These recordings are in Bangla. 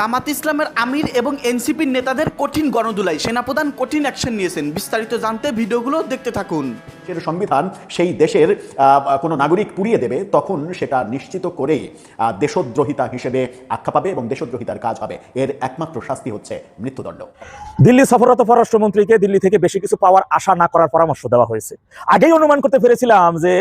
জামাত ইসলামের আমির এবং এনসিপির নেতাদের কঠিন গণধুলাই, সেনাপ্রধান কঠিন অ্যাকশন নিয়েছেন। বিস্তারিত জানতে ভিডিওগুলো দেখতে থাকুন। সংবিধান সেই দেশের কোনো নাগরিক পুড়িয়ে দেবে, তখন সেটা নিশ্চিত করেই দেশদ্রোহিতা হিসেবে আখ্যা পাবে এবং দেশদ্রোহিতার কাজ হবে। এর একমাত্র শাস্তি হচ্ছে মৃত্যুদণ্ড। দিল্লি সফররত পররাষ্ট্রমন্ত্রীকে দিল্লি থেকে বেশি কিছু পাওয়ার আশা না করার পরামর্শ দেওয়া হয়েছে। আগেই অনুমান করতে পেরেছিলাম যে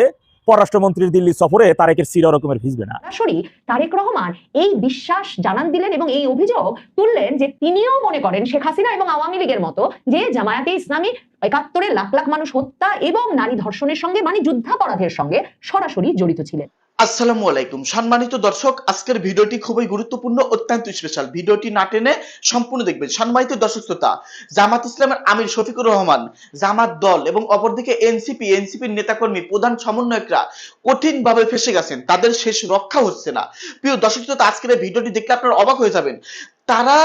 পররাষ্ট্রমন্ত্রীর দিল্লি সফরে তারেকের সিরা রকমের ভিজবে না। সরাসরি তারেক রহমান এই বিশ্বাস জানান দিলেন এবং এই অভিযোগ তুললেন যে তিনিও মনে করেন শেখ হাসিনা এবং আওয়ামী লীগের মতো যে জামায়াতে ইসলামী ৭১-এ লাখ লাখ মানুষ হত্যা এবং নারী ধর্ষণের সঙ্গে মানে যুদ্ধাপরাধের সঙ্গে সরাসরি জড়িত ছিলেন। আসসালামু আলাইকুম সম্মানিত দর্শক, আজকের ভিডিওটি খুবই গুরুত্বপূর্ণ, অত্যন্ত স্পেশাল। ভিডিওটি না টেনে সম্পূর্ণ দেখবেন। সম্মানিত দর্শক শ্রোতা, জামাত ইসলামের আমির শফিকুর রহমান, জামাত দল এবং অপরদিকে এনসিপির নেতাকর্মী, প্রধান সমন্বয়করা কঠিনভাবে ফেসে গেছেন। তাদের শেষ রক্ষা হচ্ছে না। প্রিয় দর্শক শ্রোতা, আজকের ভিডিওটি দেখলে আপনারা অবাক হয়ে যাবেন। তারা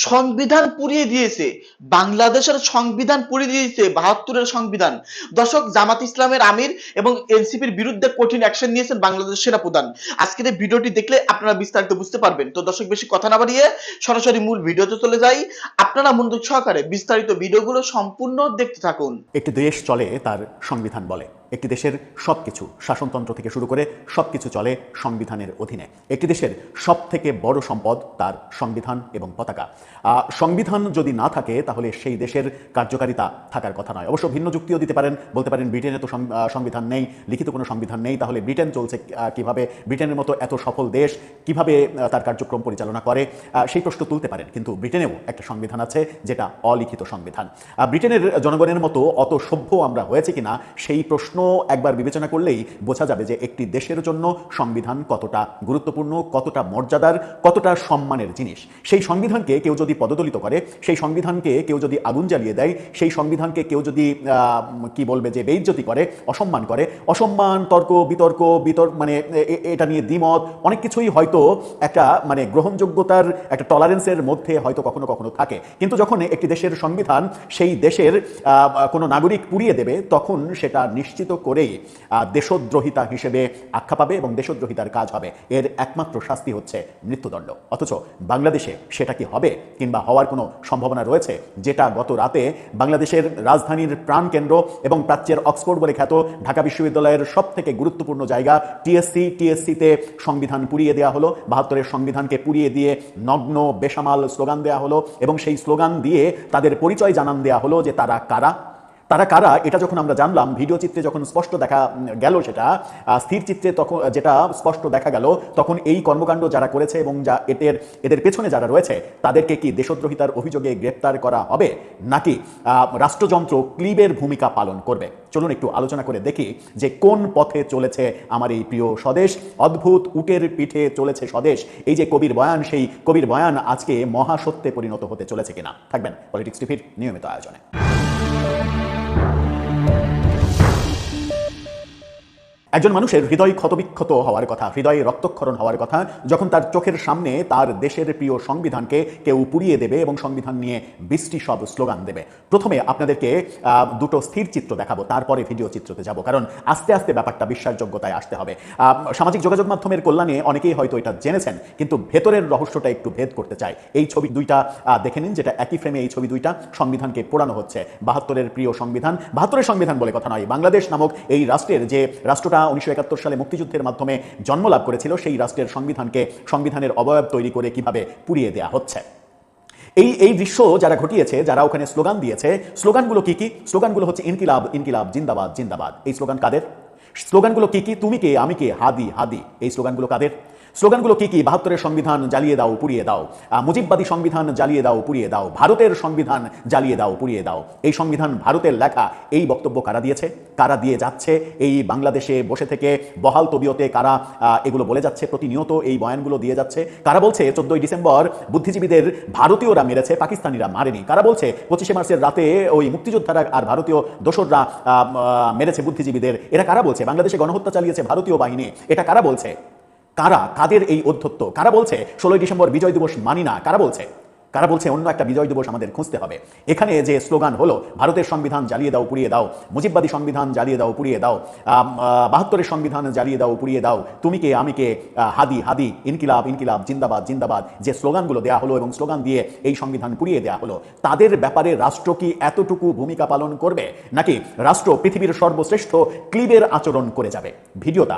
সংবিধান পুড়িয়ে দিয়েছে, বাংলাদেশের সংবিধান পুড়িয়ে দিয়েছে, ৭২-এর সংবিধান। দর্শক, জামাত ইসলামের আমির এবং এনসিপির বিরুদ্ধে কঠিন অ্যাকশন নিয়েছেন বাংলাদেশের সেনাপ্রধান। আজকের এই ভিডিওটি দেখলে আপনারা বিস্তারিত বুঝতে পারবেন। তো দর্শক, বেশি কথা না বাড়িয়ে সরাসরি মূল ভিডিওতে চলে যাই। আপনারা মনোযোগ সহকারে বিস্তারিত ভিডিওগুলো সম্পূর্ণ দেখতে থাকুন। একটি দেশ চলে তার সংবিধান বলে। একটি দেশের সবকিছু, শাসনতন্ত্র থেকে শুরু করে সবকিছু চলে সংবিধানের অধীনে। একটি দেশের সব থেকে বড় সম্পদ তার সংবিধান এবং পতাকা। সংবিধান যদি না থাকে তাহলে সেই দেশের কার্যকারিতা থাকার কথা নয়। অবশ্য ভিন্ন যুক্তিও দিতে পারেন, বলতে পারেন ব্রিটেনে তো সংবিধান নেই, লিখিত কোনো সংবিধান নেই, তাহলে ব্রিটেন চলছে কিভাবে, ব্রিটেনের মতো এত সফল দেশ কিভাবে তার কার্যক্রম পরিচালনা করে, সেই প্রশ্ন তুলতে পারেন। কিন্তু ব্রিটেনেও একটা সংবিধান আছে যেটা অলিখিত সংবিধান। ব্রিটেনের জনগণের মতো অত সভ্য আমরা হয়েছে কিনা সেই প্রশ্ন একবার বিবেচনা করলেই বোঝা যাবে যে একটি দেশের জন্য সংবিধান কতটা গুরুত্বপূর্ণ, কতটা মর্যাদার, কতটা সম্মানের জিনিস। সেই সংবিধানকে কেউ যদি পদদলিত করে, সেই সংবিধানকে কেউ যদি আগুন জ্বালিয়ে দেয়, সেই সংবিধানকে কেউ যদি কি বলবে যে বেইজ্জতি করে, অসম্মান করে, অসম্মান, তর্ক বিতর্ক মানে এটা নিয়ে দ্বিমত অনেক কিছুই হয়তো একটা মানে গ্রহণযোগ্যতার একটা টলারেন্সের মধ্যে হয়তো কখনো কখনো থাকে। কিন্তু যখন একটি দেশের সংবিধান সেই দেশের কোনো নাগরিক পুড়িয়ে দেবে, তখন সেটা নিশ্চিত করেই দেশদ্রোহিতা হিসেবে আখ্যা পাবে এবং দেশদ্রোহিতার কাজ হবে। এর একমাত্র শাস্তি হচ্ছে মৃত্যুদণ্ড। অথচ বাংলাদেশে সেটা কি হবে কিংবা হওয়ার কোনো সম্ভাবনা রয়েছে? যেটা গত রাতে বাংলাদেশের রাজধানীর প্রাণকেন্দ্র এবং প্রাচ্যের অক্সফোর্ড বলে খ্যাত ঢাকা বিশ্ববিদ্যালয়ের সব থেকে গুরুত্বপূর্ণ জায়গা টিএসসিতে সংবিধান পুড়িয়ে দেওয়া হলো। ৭২-এর সংবিধানকে পুড়িয়ে দিয়ে নগ্ন বেসামাল স্লোগান দেওয়া হলো এবং সেই স্লোগান দিয়ে তাদের পরিচয় জানান দেওয়া হলো যে তারা কারা। এটা যখন আমরা জানলাম, ভিডিও চিত্রে যখন স্পষ্ট দেখা গেল, সেটা স্থির চিত্রে তখন যেটা স্পষ্ট দেখা গেল, তখন এই কর্মকাণ্ড যারা করেছে এবং এদের পেছনে যারা রয়েছে তাদেরকে কি দেশদ্রোহিতার অভিযোগে গ্রেপ্তার করা হবে, নাকি রাষ্ট্রযন্ত্র ক্লিবের ভূমিকা পালন করবে? চলুন একটু আলোচনা করে দেখি যে কোন পথে চলেছে আমার এই প্রিয় স্বদেশ। অদ্ভুত উটের পিঠে চলেছে স্বদেশ, এই যে কবির বয়ান, সেই কবির বয়ান আজকে মহাসত্যে পরিণত হতে চলেছে কিনা। থাকবেন পলিটিক্স টিভির নিয়মিত আয়োজনে। একজন মানুষের হৃদয় ক্ষতবিক্ষত হওয়ার কথা, হৃদয়ে রক্তক্ষরণ হওয়ার কথা, যখন তার চোখের সামনে তার দেশের প্রিয় সংবিধানকে কেউ পুড়িয়ে দেবে এবং সংবিধান নিয়ে বৃষ্টি সব স্লোগান দেবে। প্রথমে আপনাদেরকে দুটো স্থির চিত্র দেখাবো, তারপরে ভিডিও চিত্রতে যাব, কারণ আস্তে আস্তে ব্যাপারটা বিশ্বাসযোগ্যতায় আসতে হবে। সামাজিক যোগাযোগ মাধ্যমের কল্যাণে অনেকেই হয়তো এটা জেনেছেন, কিন্তু ভেতরের রহস্যটা একটু ভেদ করতে চাই। এই ছবি দুইটা দেখে নিন, যেটা একই ফ্রেমে এই ছবি দুইটা, সংবিধানকে পোড়ানো হচ্ছে। ৭২-এর প্রিয় সংবিধান, ৭২-এর সংবিধান বলে কথা নয়, বাংলাদেশ নামক এই রাষ্ট্রের, যে রাষ্ট্রটা ১৯৭১ সালে মুক্তিযুদ্ধের মাধ্যমে জন্ম লাভ করেছিল, সেই রাষ্ট্রের সংবিধানের অবয়ব তৈরি করে কিভাবে পুড়িয়ে দেওয়া হচ্ছে। এই দৃশ্য যারা ঘটিয়েছে, যারা ওখানে স্লোগান দিয়েছে, স্লোগানগুলো কি? স্লোগানগুলো হচ্ছে ইনকিলাব ইনকিলাব, জিন্দাবাদ জিন্দাবাদ। এই স্লোগান কাদের? স্লোগানগুলো কি? তুমি কে, আমি কে, হাদি হাদি। এই স্লোগানগুলো কাদের? স্লোগানগুলো কি? ৭২-এর সংবিধান জ্বালিয়ে দাও, পুড়িয়ে দাও, মুজিববাদী সংবিধান জ্বালিয়ে দাও, পুড়িয়ে দাও, ভারতের সংবিধান জ্বালিয়ে দাও, পুড়িয়ে দাও। এই সংবিধান ভারতের লেখা, এই বক্তব্য কারা দিয়েছে, কারা দিয়ে যাচ্ছে? এই বাংলাদেশে বসে থেকে বহাল তবিয়তে কারা এগুলো বলে যাচ্ছে, প্রতিনিয়ত এই বয়ানগুলো দিয়ে যাচ্ছে? কারা বলছে 14ই ডিসেম্বর বুদ্ধিজীবীদের ভারতীয়রা মেরেছে, পাকিস্তানিরা মারেনি? কারা বলছে 25শে মার্চের রাতে ওই মুক্তিযোদ্ধারা আর ভারতীয় দোসররা মেরেছে বুদ্ধিজীবীদের? এরা কারা বলছে বাংলাদেশে গণহত্যা চালিয়েছে ভারতীয় বাহিনী? এটা কারা বলছে? কারা? কাদের এই অধ্যত্ব? কারা বলছে 16ই ডিসেম্বর বিজয় দিবস মানি না? কারা বলছে? কারা বলছে অন্য একটা বিজয় দিবস আমাদের খুঁজতে হবে। এখানে যে স্লোগান হলো ভারতের সংবিধান জ্বালিয়ে দাও পুড়িয়ে দাও, মুজিববাদী সংবিধান জ্বালিয়ে দাও পুড়িয়ে দাও, 72-এর সংবিধান জ্বালিয়ে দাও পুড়িয়ে দাও, তুমি কে আমি কে, হাদি হাদি, ইনকিলাব ইনকিলাব, জিন্দাবাদ জিন্দাবাদ, যে স্লোগানগুলো দেওয়া হলো এবং স্লোগান দিয়ে এই সংবিধান পুড়িয়ে দেওয়া হলো, তাদের ব্যাপারে রাষ্ট্র কি এতটুকু ভূমিকা পালন করবে, নাকি রাষ্ট্র পৃথিবীর সর্বশ্রেষ্ঠ ক্লিবের আচরণ করে যাবে? ভিডিওটা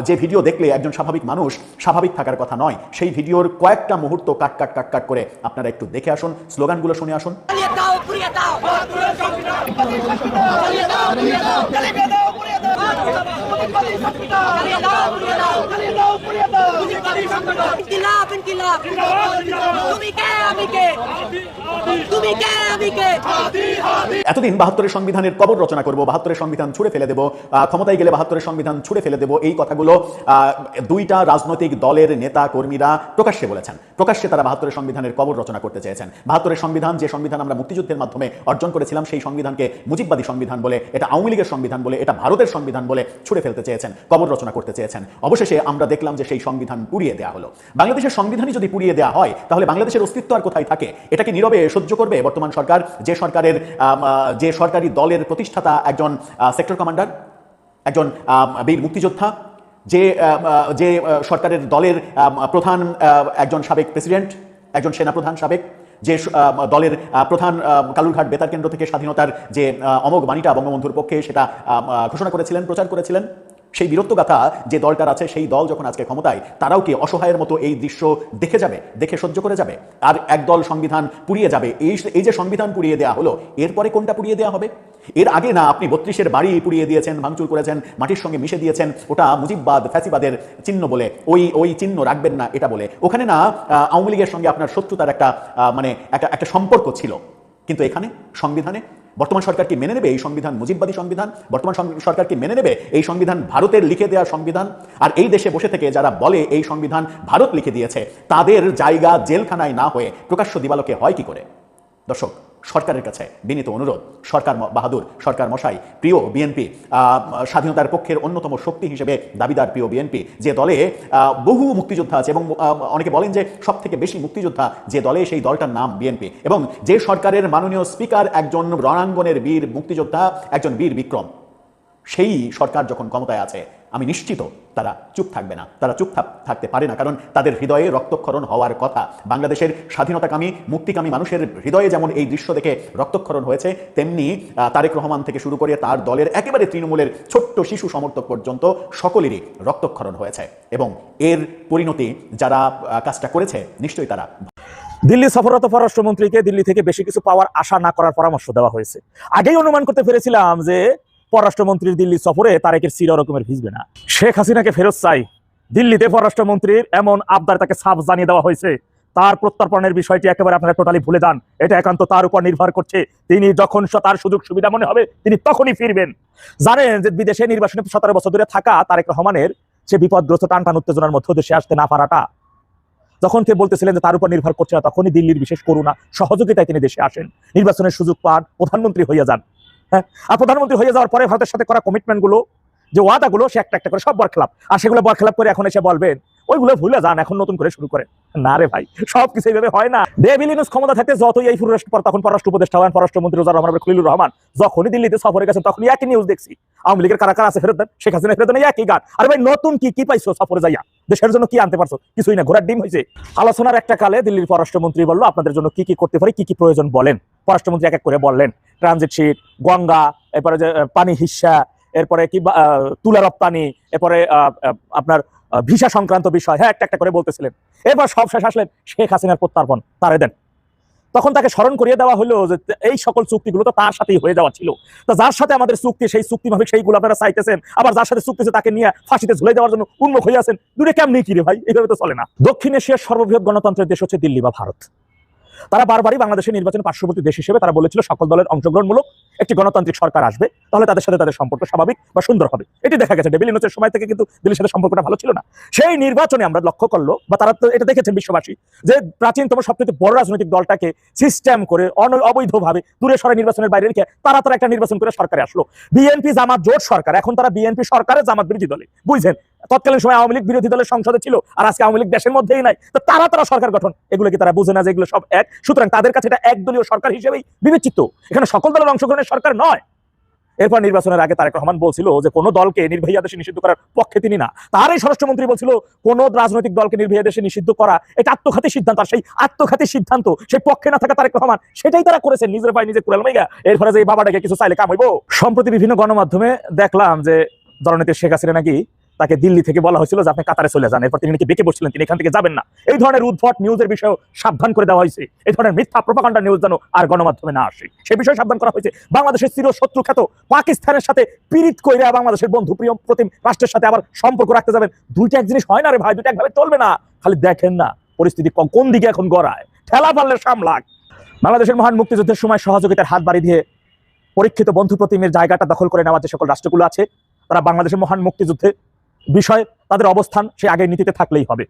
যে ভিডিও দেখলে একজন স্বাভাবিক মানুষ স্বাভাবিক থাকার কথা নয়, সেই ভিডিওর কয়েকটা মুহূর্ত কাট কাট কাট কাট করে আপনারা একটু দেখে আসুন, স্লোগানগুলো শুনে আসুন। এতদিন 72-এর সংবিধানের কবর রচনা করব, 72-এর সংবিধান ছুঁড়ে ফেলে দেব, ক্ষমতায় গেলে 72-এর সংবিধান ছুঁড়ে ফেলে দেব, এই কথাগুলো দুইটা রাজনৈতিক দলের নেতা কর্মীরা প্রকাশ্যে বলেছেন। প্রকাশ্যে তারা 72-এর সংবিধানের কবর রচনা করতে চেয়েছেন। 72-এর সংবিধান, যে সংবিধান আমরা মুক্তিযুদ্ধের মাধ্যমে অর্জন করেছিলাম, সেই সংবিধানকে মুজিববাদী সংবিধান বলে, এটা আওয়ামী লীগের সংবিধান বলে, এটা ভারতের সংবিধান বলে ছুঁড়ে ফেলতে চেয়েছেন, কবর রচনা করতে চেয়েছেন। অবশেষে আমরা দেখলাম যে সেই সংবিধান পুড়িয়ে দেওয়া হলো। বাংলাদেশের সংবিধানই যদি পুড়িয়ে দেওয়া হয়, তাহলে বাংলাদেশের অস্তিত্ব আর কোথায় থাকে? এটাকে নীরবে সহ্য করবে বর্তমান সরকার, যে সরকারি দলের প্রতিষ্ঠাতা একজন সেক্টর কমান্ডার, একজন বীর মুক্তিযোদ্ধা, যে সরকারের দলের প্রধান একজন সাবেক প্রেসিডেন্ট, একজন সেনাপ্রধান সাবেক, যে দলের প্রধান কালুরঘাট বেতার কেন্দ্র থেকে স্বাধীনতার যে অমোঘ বাণীটা বঙ্গবন্ধুর পক্ষে সেটা ঘোষণা করেছিলেন, প্রচার করেছিলেন, সেই বীরত্বগাথা যে দলটার আছে, সেই দল যখন আজকে ক্ষমতায়, তারাও কি অসহায়ের মতো এই দৃশ্য দেখে যাবে, দেখে সহ্য করে যাবে? আর একদল সংবিধান পুড়িয়ে যাবে। এই যে সংবিধান পুড়িয়ে দেওয়া হলো, এরপরে কোনটা পুড়িয়ে দেওয়া হবে? এর আগে না আপনি 32-এর বাড়ি পুড়িয়ে দিয়েছেন, ভাঙচুর করেছেন, মাটির সঙ্গে মিশে দিয়েছেন, ওটা মুজিববাদ ফ্যাসিবাদের চিহ্ন বলে, ওই চিহ্ন রাখবেন না এটা বলে। ওখানে না আওয়ামী লীগের সঙ্গে আপনার শত্রুতার একটা সম্পর্ক ছিল, কিন্তু এখানে সংবিধানে বর্তমান সরকার কি মেনে নেবে এই সংবিধান মুজিববাদী সংবিধান? বর্তমান সরকার কি মেনে নেবে এই সংবিধান ভারতের লিখে দেওয়া সংবিধান? আর এই দেশে বসে থেকে যারা বলে এই সংবিধান ভারত লিখে দিয়েছে, তাদের জায়গা জেলখানায় না হয়ে প্রকাশ্য দিবালোকে হয় কি করে? দর্শক, সরকারের কাছে বিনীত অনুরোধ, সরকার বাহাদুর, সরকার মশাই, প্রিয় বিএনপি, স্বাধীনতার পক্ষের অন্যতম শক্তি হিসেবে দাবিদার প্রিয় বিএনপি, যে দলে বহু মুক্তিযোদ্ধা আছে এবং অনেকে বলেন যে সব থেকে বেশি মুক্তিযোদ্ধা যে দলে, সেই দলটার নাম বিএনপি, এবং যে সরকারের মাননীয় স্পিকার একজন রণাঙ্গনের বীর মুক্তিযোদ্ধা, একজন বীর বিক্রম, সেই সরকার যখন ক্ষমতায় আছে, আমি নিশ্চিত তারা চুপ থাকবে না, তারা চুপ থাকতে পারে না, কারণ তাদের হৃদয়ে রক্তক্ষরণ হওয়ার কথা। বাংলাদেশের স্বাধীনতাকামী মুক্তিকামী মানুষের হৃদয়ে যেমন এই দৃশ্য দেখে রক্তক্ষরণ হয়েছে, তেমনি তারেক রহমান থেকে শুরু করে তার দলের একেবারে তৃণমূলের ছোট্ট শিশু সমর্থক পর্যন্ত সকলেরই রক্তক্ষরণ হয়েছে, এবং এর পরিণতি যারা কাজটা করেছে নিশ্চয়ই তারা। দিল্লি সফররত পররাষ্ট্রমন্ত্রীকে দিল্লি থেকে বেশি কিছু পাওয়ার আশা না করার পরামর্শ দেওয়া হয়েছে। আগেই অনুমান করতে পেরেছিলাম যে পররাষ্ট্রমন্ত্রীর দিল্লি সফরে তারেকের চির রকমের ভিজবে না। শেখ হাসিনাকে ফেরত চাই, দিল্লিতে পররাষ্ট্রমন্ত্রীর এমন আবদার তাকে সাফ জানিয়ে দেওয়া হয়েছে। তার প্রত্যর্পণের বিষয়টি একেবারে আপনারা টোটালি ভুলে যান, এটা একান্ত তার উপর নির্ভর করছে। তিনি যখন তার সুযোগ সুবিধা মনে হবে তিনি তখনই ফিরবেন। জানেন যে বিদেশে নির্বাসনে 17 বছর ধরে থাকা তারেক রহমানের সে বিপদগ্রস্ত টান উত্তেজনার মধ্যে দেশে আসতে না পারাটা, যখন কে বলতেছিলেন যে তার উপর নির্ভর করছে না, তখনই দিল্লির বিশেষ করুণা সহযোগিতায় তিনি দেশে আসেন, নির্বাচনের সুযোগ পান, প্রধানমন্ত্রী হয়ে যান। হ্যাঁ, আর প্রধানমন্ত্রী হয়ে যাওয়ার পরে ভারতের সাথে করা কমিটমেন্ট গুলো, যে ওয়াদাগুলো, সে একটা একটা করে সব বরখেলাপ, আর সেগুলো বরখেলাপ করে এখন এসে বলবেন ওইগুলো ভুলে যান, এখন নতুন করে শুরু করে। না রে ভাই, সব কিছু এইভাবে হয় না। ডেভিল ইউনূস ক্ষমতা থাকতে যতই এই তখন পররাষ্ট্র উপদেষ্টা হন, পররাষ্ট্রমন্ত্রী খলিলুর রহমান যখনই দিল্লিতে সফরে গেছেন, তখনই একই নিউজ দেখছি, আওয়ামী লীগের কারা কারা আছে ফেরত দেন, শেখ হাসিনা ফেরত দেন, একই গান। আরে ভাই, নতুন কি পাইছো সফরে যাইয়া? দেশের জন্য কি আনতে পারছো? কিছুই না, ঘোড়ার ডিম হয়েছে। আলোচনার একটা কালে দিল্লির পররাষ্ট্রমন্ত্রী বললো আপনাদের জন্য কি করতে পারি, কি প্রয়োজন বলেন। পররাষ্ট্রমন্ত্রী এক এক করে বললেন, ট্রানজিট শিট, গঙ্গা, এরপরে যে পানি হিস্সা, এরপরে কি তুলা রপ্তানি, এরপরে আপনার ভিসা সংক্রান্ত বিষয়, হ্যাঁ একটা একটা করে বলতেছিলেন। এরপর সব শেষ আসলেন শেখ হাসিনার প্রত্যর্পণ, তারে দেন। তখন তাকে স্মরণ করিয়ে দেওয়া হলো যে এই সকল চুক্তিগুলো তো তার সাথেই হয়ে যাওয়া ছিল। তো যার সাথে আমাদের চুক্তি, সেই চুক্তি মাফিক সেইগুলো আপনারা চাইতেছেন, আবার যার সাথে চুক্তি তাকে নিয়ে ফাঁসিতে ঝুলে দেওয়ার জন্য উন্মুখ হয়ে আছেন। দূরে কেমনি কি রে ভাই, এইভাবে তো চলে না। দক্ষিণ এশিয়ার সর্ববৃহৎ গণতন্ত্রের দেশ হচ্ছে দিল্লি বা ভারত। তারা বারবারই বাংলাদেশের নির্বাচনে পার্শ্ববর্তী দেশ হিসেবে তারা বলেছিল সকল দলের অংশগ্রহণমূলক একটি গণতান্ত্রিক সরকার আসবে, তাহলে তাদের সাথে তাদের সম্পর্ক স্বাভাবিক বা সুন্দর হবে। এটি দেখা গেছে ডেভিল ইউনূসের সময় থেকে কিন্তু দিল্লির সাথে সম্পর্কটা ভালো ছিল না। সেই নির্বাচনে আমরা লক্ষ্য করলো, বা তারা তো এটা দেখেছেন বিশ্ববাসী, যে প্রাচীনতম সবচেয়ে বড় রাজনৈতিক দলটাকে সিস্টেম করে অবৈধভাবে দূরে সরে নির্বাচনের বাইরে রেখে তারা একটা নির্বাচন করে সরকারে আসলো। বিএনপি জামাত জোট সরকার, এখন তারা বিএনপি সরকারের জামাত বিরোধী দলে, বুঝছেন? তৎকালীন সময় আওয়ামী লীগ বিরোধী দলের সংসদে ছিল, আর আজকে আওয়ামী লীগ দেশের মধ্যেই নাই। তো তারা সরকার গঠন, এগুলো কি তারা বুঝে না যে এগুলো সব এক? সুতরাং তাদের কাছে এটা একদলীয় সরকার হিসেবেই বিবেচিত, এখানে সকল দলের অংশগ্রহণের সরকার নয়। এরপর নির্বাচনের আগে তারেক রহমান বলছিল যে কোনো দলকে নির্বাহী আদেশে নিষিদ্ধ করার পক্ষে তিনি না। তার এই স্বরাষ্ট্রমন্ত্রী বলছিল কোন রাজনৈতিক দলকে নির্বাহী আদেশে নিষিদ্ধ করা এটা আত্মঘাতী সিদ্ধান্ত, আর সেই আত্মঘাতী সিদ্ধান্ত সেই পক্ষে না থাকা তারেক রহমান সেটাই তারা করেছেন, নিজের পায়ে নিজে কুড়াল মাইগা। এরপরে যে এই বাবাটাকে কিছু চাইলে কাম হইব। সম্প্রতি বিভিন্ন গণমাধ্যমে দেখলাম যে দলনেত্রী শেখ হাসিনা নাকি তাকে দিল্লি থেকে বলা হয়েছিল যে আপনি কাতারে চলে যান, এরপর তিনি নাকি বেঁকে বসছিলেন, তিনি এখান থেকে যাবেন না। এই ধরনের উদ্ভট নিউজের বিষয়ে সাবধান করে দেওয়া হয়েছে, এই ধরনের মিথ্যা প্রোপাগান্ডা নিউজ যেন আর গণমাধ্যমে না আসে সে বিষয়ে সাবধান করা হয়েছে। বাংলাদেশের চির শত্রু খ্যাত পাকিস্তানের সাথে পীড়িত কইরা বাংলাদেশের বন্ধু প্রিয় প্রতিম রাষ্ট্রের সাথে আবার সম্পর্ক রাখতে যাবেন, দুইটা এক জিনিস হয় না রে ভাই, দুইটা একভাবে চলবে না। খালি দেখেন না পরিস্থিতি কোন দিকে এখন গড়ায়, ঠেলা পারলে সামলাক। বাংলাদেশের মহান মুক্তিযুদ্ধের সময় সহযোগিতার হাত বাড়িয়ে দিয়ে পরীক্ষিত বন্ধু প্রতিমের জায়গাটা দখল করে নেওয়ার যে সকল রাষ্ট্রগুলো আছে, তারা বাংলাদেশের মহান মুক্তিযুদ্ধে বিষয় তাদের অবস্থান সে আগের নীতিতে থাকলেই হবে।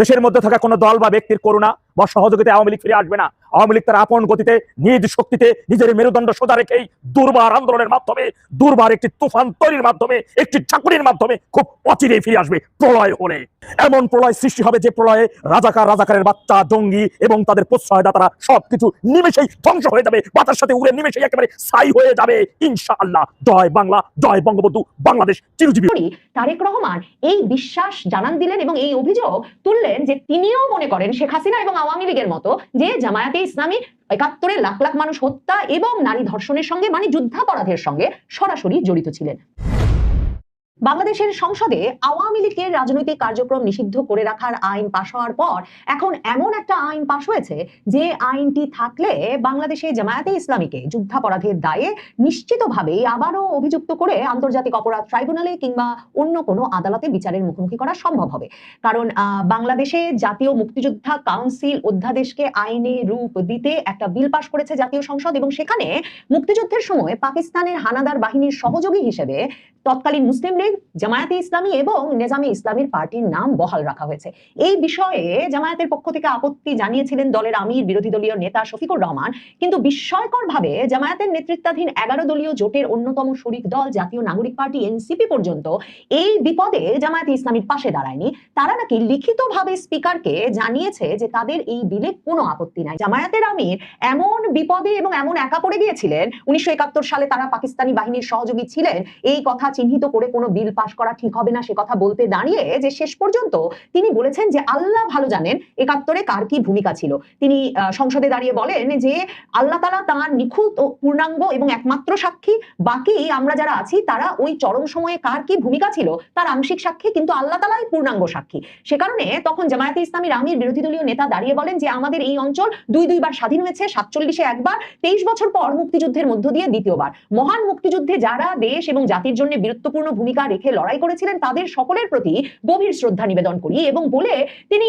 দেশের মধ্যে থাকা কোনো দল বা ব্যক্তির করুণা বা সহযোগিতায় আওয়ামী লীগ ফিরে আসবে না। আওয়ামী লীগ তার আপন গতিতে নিজ শক্তিতে নিজের মেরুদণ্ড সোজা রেখেই দুর্বার আন্দোলনের মাধ্যমে, দুর্বার একটি তুফান তৈরির মাধ্যমে, একটি চাকুরির মাধ্যমে খুব অচিরেই ফিরে আসবে প্রলয় হলে। এমন প্রলয় সৃষ্টি হবে যে প্রলয়ে রাজাকারের বাচ্চা, জঙ্গি এবং তাদের প্রশ্রয়দাতারা সবকিছু নিমেষেই ধ্বংস হয়ে যাবে, বাতার সাথে উড়ে নিমেষেই একেবারে ছাই হয়ে যাবে ইনশাআল্লাহ। জয় বাংলা, জয় বঙ্গবন্ধু, বাংলাদেশ চিরজীবী। তারেক রহমান এই বিশ্বাস জানান দিলেন এবং এই অভিযোগ তুললেন যে তিনিও মনে করেন শেখ হাসিনা এবং আওয়ামী লীগের মতো যে জামায়াতে ইসলামী ৭১-এ লাখ লাখ মানুষ হত্যা এবং নারী ধর্ষণের সঙ্গে মানে যুদ্ধাপরাধের সঙ্গে সরাসরি জড়িত ছিলেন। বাংলাদেশের সংসদে আওয়ামী লীগের রাজনৈতিক কার্যক্রম নিষিদ্ধ করে রাখার আইন পাশ হওয়ার পর এখন এমন একটা আইন পাশ হয়েছে যে আইনটি থাকলে বাংলাদেশে জামায়াতে ইসলামীকে যুদ্ধাপরাধের দায়ে নিশ্চিতভাবেই আবারও অভিযুক্ত করে আন্তর্জাতিক অপরাধ ট্রাইব্যুনালে কিংবা অন্য কোনো আদালতে বিচারের মুখোমুখি করা সম্ভব হবে। কারণ বাংলাদেশে জাতীয় মুক্তিযোদ্ধা কাউন্সিল অধ্যাদেশকে আইনে রূপ দিতে একটা বিল পাশ করেছে জাতীয় সংসদ, এবং সেখানে মুক্তিযুদ্ধের সময় পাকিস্তানের হানাদার বাহিনীর সহযোগী হিসেবে তৎকালীন মুসলিম লীগ, জামায়াতে ইসলামী এবং নেজামে ইসলামীর পার্টির নাম বহাল রাখা হয়েছে। এই বিষয়ে জামায়াতের পক্ষ থেকে আপত্তি জানিয়েছিলেন দলের আমির বিরোধী দলীয় নেতা শফিকুর রহমান, কিন্তু বিস্ময়করভাবে জামায়াতের নেতৃত্বাধীন 11 দলীয় জোটের অন্যতম শরিক দল জাতীয় নাগরিক পার্টি এনসিপি পর্যন্ত এই বিপদে জামায়াতে ইসলামীর পাশে দাঁড়ায়নি। তারা নাকি লিখিতভাবে স্পিকারকে জানিয়েছে যে তাদের এই বিলে কোনো আপত্তি নাই। জামায়াতের আমির এমন বিপদে এবং এমন একা পড়ে গিয়েছিলেন, 1971 সালে তারা পাকিস্তানি বাহিনীর সহযোগী ছিলেন, এই কথা চিহ্নিত করে কোনো বিল পাশ করা ঠিক হবে না সে কথা বলতে দাঁড়িয়ে যে শেষ পর্যন্ত তিনি বলেছেন যে আল্লাহ ভালো জানেন 71-এ কার কি ভূমিকা ছিল। তিনি সংসদে দাঁড়িয়ে বলেন যে আল্লাহ তাআলা তাঁর নিখুঁত ও পূর্ণাঙ্গ এবং একমাত্র সাক্ষী, বাকি আমরা যারা আছি তারা ওই চরম সময়ে কার কি ভূমিকা ছিল তার আংশিক সাক্ষী, কিন্তু আল্লাহ তাআলাই পূর্ণাঙ্গ সাক্ষী। সে কারণে তখন জামায়াতে ইসলামীর আমির বিরোধী দলীয় নেতা দাঁড়িয়ে বলেন যে আমাদের এই অঞ্চল দুইবার স্বাধীন হয়েছে, 47-এ একবার, 23 বছর পর মুক্তিযুদ্ধের মধ্য দিয়ে দ্বিতীয়বার। মহান মুক্তিযুদ্ধে যারা দেশ এবং জাতির জন্য বীরত্বপূর্ণ ভূমিকা রেখে লড়াই করেছিলেন তাদের সকলের প্রতি গভীর শ্রদ্ধা নিবেদন করি, এবং বলে তিনি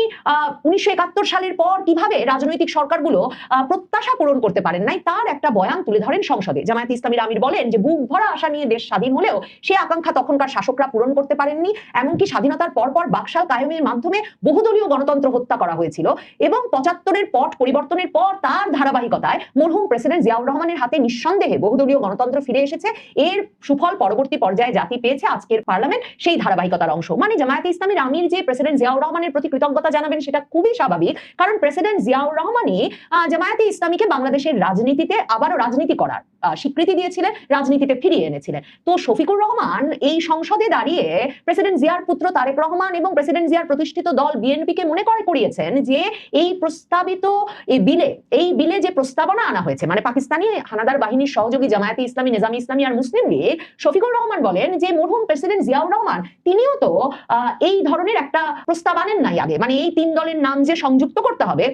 1971 সালের পর কিভাবে রাজনৈতিক সরকারগুলো প্রত্যাশা পূরণ করতে পারেন নাই তার একটা বয়ান তুলে ধরেন সংসদে। জামায়াতে ইসলামীর আমির বলেন যে বুক ভরা আশা নিয়ে দেশ স্বাধীন হলেও সে আকাঙ্ক্ষা তখনকার শাসকরা পূরণ করতে পারেননি, এমনকি স্বাধীনতার পরপর বাকশাল কায়েমের মাধ্যমে বহুদলীয় গণতন্ত্র হত্যা করা হয়েছিল, এবং 75-এর পট পরিবর্তনের পর তার ধারাবাহিকতায় মরহুম প্রেসিডেন্ট জিয়াউর রহমানের হাতে নিঃসন্দেহে বহুদলীয় গণতন্ত্র ফিরে এসেছে। এর সুফল পরবর্তী পর্যায়ে জাতি পেয়েছে, আজকের পার্লামেন্ট সেই ধারাবাহিকতার অংশ। মানে জামায়াতে ইসলামীর আমির যে প্রেসিডেন্ট জিয়াউর রহমানের প্রতি কৃতজ্ঞতা জানাবেন সেটা খুবই স্বাভাবিক, কারণ প্রেসিডেন্ট জিয়াউর রহমানই জামায়াতে ইসলামীকে বাংলাদেশের রাজনীতিতে আবারও রাজনীতি করার স্বীকৃতি দিয়েছিলেন, রাজনীতিতে ফিরিয়ে এনেছিলেন। তো শফিকুর রহমান এই সংসদে দাঁড়িয়ে প্রেসিডেন্ট জিয়ার পুত্র তারেক রহমান এবং প্রেসিডেন্ট জিয়ার প্রতিষ্ঠিত দল বিএনপিকে মনে করিয়েছেন যে এই প্রস্তাবিত এই বিলে যে প্রস্তাবনা আনা হয়েছে, মানে পাকিস্তানি হানাদার বাহিনীর সহযোগী জামায়াতে ইসলামী, নেজামে ইসলামী আর মুসলিম লীগ, শফিকুর রহমান বলেন যে মরহুম প্রেসিডেন্ট জিয়াউর রহমান তিনিও তো এই ধরনের একটা প্রস্তাব আনেন নাই আগে, মানে এই তিন দলের নাম যে সংযুক্ত করতে হবে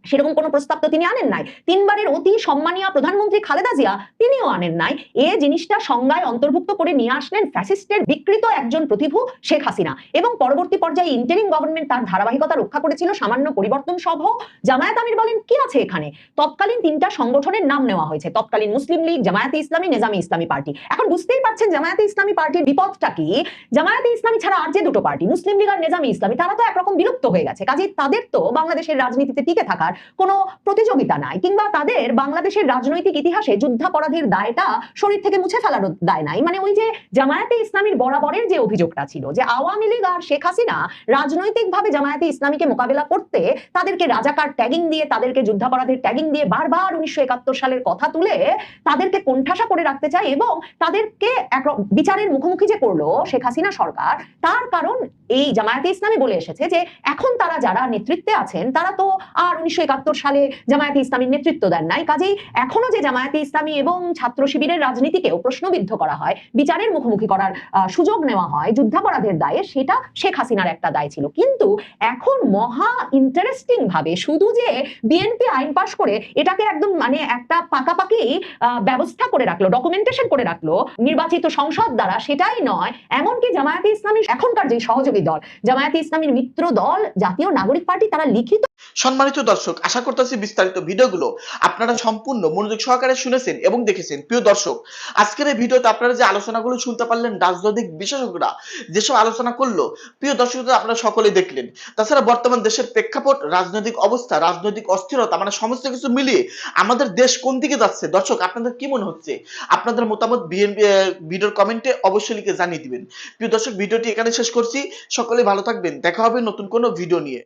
সেরকম কোনো প্রস্তাব তো তিনি আনেন নাই। 3 বারের অতি সম্মানীয় প্রধানমন্ত্রী খালেদা জিয়া তিনিও আনেন নাই। এ জিনিসটা সংজ্ঞায় অন্তর্ভুক্ত করে নিয়ে আসলেন ফ্যাসিস্টের বিকৃত একজন প্রতিভু শেখ হাসিনা, এবং পরবর্তী পর্যায়ে ইন্টারিম গভর্নমেন্ট তার ধারাবাহিকতা রক্ষা করেছিল সামান্য পরিবর্তন সহ। জামায়াত আমির বলেন কি আছে এখানে, তৎকালীন 3টা সংগঠনের নাম নেওয়া হয়েছে, তৎকালীন মুসলিম লীগ, জামায়াতে ইসলামী, নেজামি ইসলামী পার্টি। এখন বুঝতেই পারছেন জামায়াতে ইসলামী পার্টির বিপদটা কি। জামায়াতে ইসলামী ছাড়া আর যে দুটো পার্টি মুসলিম লীগ আর নেজামি ইসলামী, তারা তো একরকম বিলুপ্ত হয়ে গেছে। কাজেই তাদের তো বাংলাদেশের রাজনীতিতে টিকে থাকার কোনো প্রতিযোগিতা নাই, কিংবা তাদের বাংলাদেশের রাজনৈতিক ইতিহাসে যুদ্ধাপরাধীর দায়টা শরীর থেকে মুছে ফেলার দায় নাই। মানে ওই যে জামায়াতে ইসলামীর বরাবরের যে অভিযোগটা ছিল যে আওয়ামী লীগ আর শেখ হাসিনা রাজনৈতিকভাবে জামায়াতে ইসলামীকে মোকাবেলা করতে তাদেরকে রাজাকার ট্যাগিং দিয়ে, তাদেরকে যুদ্ধাপরাধের ট্যাগিং দিয়ে বারবার 1971 সালের কথা তুলে তাদেরকে কোণঠাসা করে রাখতে চায়, এবং তাদেরকে বিচারের মুখোমুখি যে করলো শেখ হাসিনা সরকার, তার কারণ এই জামায়াতে ইসলামী বলে এসেছে যে এখন তারা যারা নেতৃত্বে আছেন তারা তো আর 1971 সালে জামায়াতে ইসলামীর নেতৃত্ব দেন নাই। কাজেই এখনো যে জামায়াতে ইসলামী এবং ছাত্র শিবিরের রাজনীতিকেও প্রশ্নবিদ্ধ করা হয়, বিচারের মুখোমুখি করার সুযোগ নেওয়া হয় যুদ্ধাপরাধের দায়ে, সেটা শেখ হাসিনার একটা দায় ছিল। কিন্তু এখন মহা ইন্টারেস্টিং ভাবে শুধু যে বিএনপি আইন পাশ করে এটাকে একদম মানে একটা পাকাপাকি ব্যবস্থা করে রাখলো, ডকুমেন্টেশন করে রাখলো নির্বাচিত সংসদ দ্বারা, সেটাই নয়, এমনকি জামায়াতে ইসলামীর এখনকার যে সহযোগী দল জামায়াতে ইসলামীর মিত্র দল জাতীয় নাগরিক পার্টি, তারা লিখিত। সম্মানিত দর্শক, আশা করতেছি বিস্তারিত ভিডিওগুলো আপনারা সম্পূর্ণ মনোযোগ সহকারে শুনেছেন এবং দেখেছেন। প্রিয় দর্শক, আজকের এই ভিডিওতে আপনারা যে আলোচনাগুলো শুনতে পারলেন, রাজনৈতিক বিশেষজ্ঞরা যেসব আলোচনা করলো, প্রিয় দর্শক আপনারা সকলে দেখলেন। তাছাড়া বর্তমান দেশের প্রেক্ষাপট, রাজনৈতিক অবস্থা, রাজনৈতিক অস্থিরতা, মানে সমস্ত কিছু মিলিয়ে আমাদের দেশ কোন দিকে যাচ্ছে, দর্শক আপনাদের কি মনে হচ্ছে? আপনাদের মতামত ভিডিওর কমেন্টে অবশ্যই লিখে জানিয়ে দিবেন। প্রিয় দর্শক, ভিডিওটি এখানে শেষ করছি। সকলে ভালো থাকবেন, দেখা হবে নতুন কোনো ভিডিও নিয়ে।